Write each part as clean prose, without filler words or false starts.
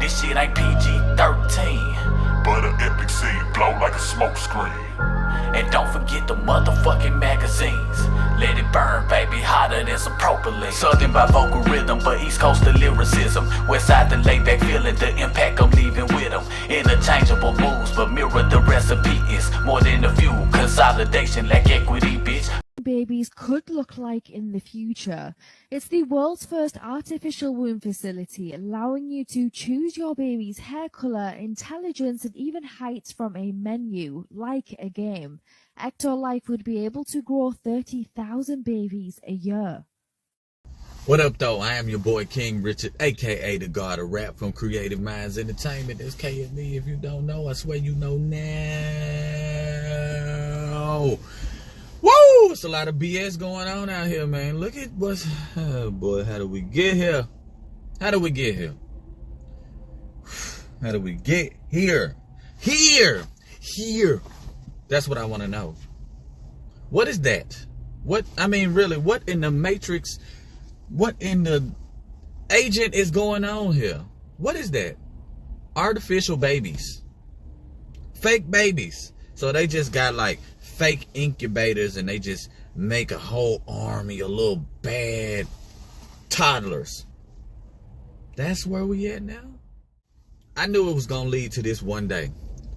this shit ain't PG-13. But an epic scene blow like a smoke screen. And don't forget the motherfucking magazines. Let it burn, baby, hotter than some propylene. Southern by vocal rhythm, but East Coast the lyricism. West side the laid back feeling, the impact I'm leaving with them. Interchangeable moves, but mirror the recipe is more than a few. Consolidation like equity, bitch. Babies could look like in the future. It's the world's first artificial womb facility, allowing you to choose your baby's hair color, intelligence, and even height from a menu, like a game. Ecto Life would be able to grow 30,000 babies a year. What up, though? I am your boy King Richard, aka the God of Rap from Creative Minds Entertainment. That's KME. If you don't know, I swear you know now. Woo! It's a lot of BS going on out here, man. Look at what's... Oh, boy, how did we get here? How did we get here? How did we get here? Here! That's what I want to know. What is that? What, I mean, really, what in the Matrix, what in the agent is going on here? What is that? Artificial babies. Fake babies. So they just got like fake incubators and they just make a whole army of little bad toddlers. That's where we at now? I knew it was going to lead to this one day.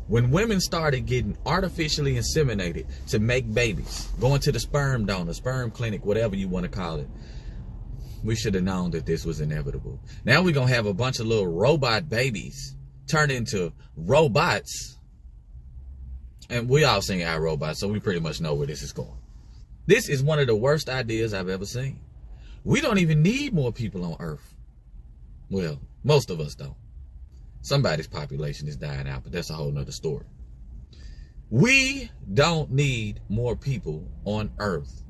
When women started getting artificially inseminated to make babies, going to the sperm donor, sperm clinic, whatever you want to call it, we should have known that this was inevitable. Now we're going to have a bunch of little robot babies turn into robots. And we all sing our robots, so we pretty much know where this is going. This is one of the worst ideas I've ever seen. We don't even need more people on Earth. Well, most of us don't. Somebody's population is dying out, but that's a whole nother story. We don't need more people on Earth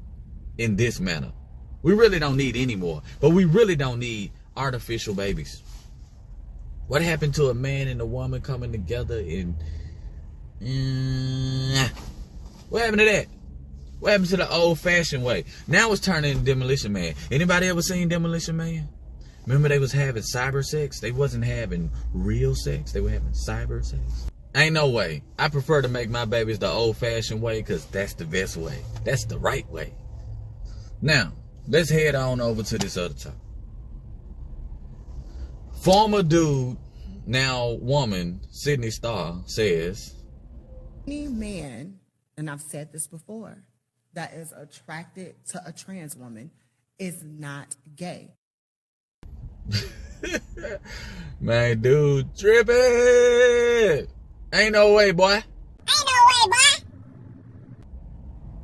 in this manner. We really don't need any more, but we really don't need artificial babies. What happened to a man and a woman coming together in... What happened to that? What happened to the old-fashioned way? Now it's turning into Demolition Man. Anybody ever seen Demolition Man? Remember they was having cyber sex? They wasn't having real sex. They were having cyber sex. Ain't no way. I prefer to make my babies the old-fashioned way because that's the best way. That's the right way. Now, let's head on over to this other topic. Former dude, now woman, Sydney Starr, says... Any man, and I've said this before, that is attracted to a trans woman is not gay. Man, dude, tripping. Ain't no way, boy. Ain't no way, boy.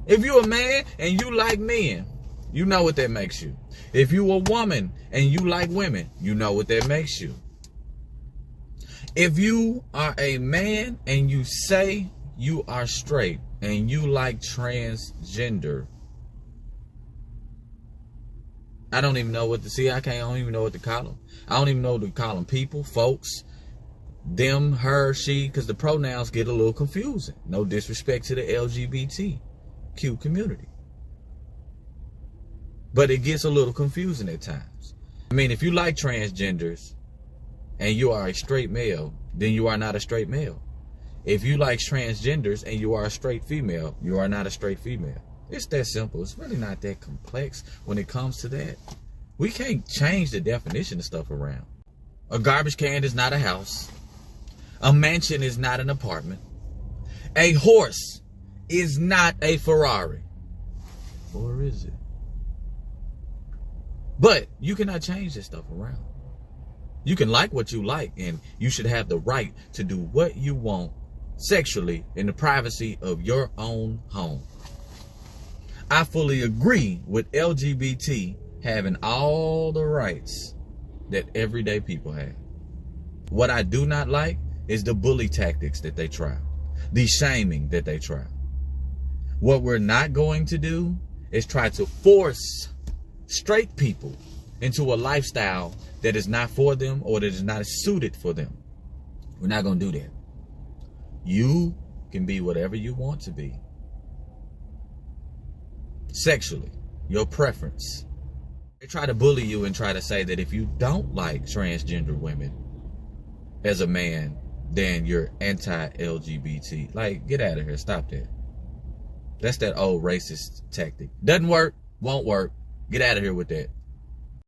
If you a man and you like men, you know what that makes you. If you a woman and you like women, you know what that makes you. If you are a man and you say you are straight and you like transgender, I don't even know what to see. I don't even know what to call them. I don't even know what to call them. People, folks, them, her, she, because the pronouns get a little confusing. No disrespect to the LGBTQ community, but it gets a little confusing at times. I mean, if you like transgenders and you are a straight male, then you are not a straight male. If you like transgenders and you are a straight female, you are not a straight female. It's that simple. It's really not that complex when it comes to that. We can't change the definition of stuff around. A garbage can is not a house. A mansion is not an apartment. A horse is not a Ferrari. Or is it? But you cannot change this stuff around. You can like what you like, and you should have the right to do what you want sexually in the privacy of your own home. I fully agree with LGBT having all the rights that everyday people have. What I do not like is the bully tactics that they try, the shaming that they try. What we're not going to do is try to force straight people into a lifestyle that is not for them or that is not suited for them. We're not going to do that. You can be whatever you want to be. Sexually, your preference. They try to bully you and try to say that if you don't like transgender women, as a man, then you're anti-LGBT. Like, get out of here. Stop that. That's that old racist tactic. Doesn't work. Won't work. Get out of here with that.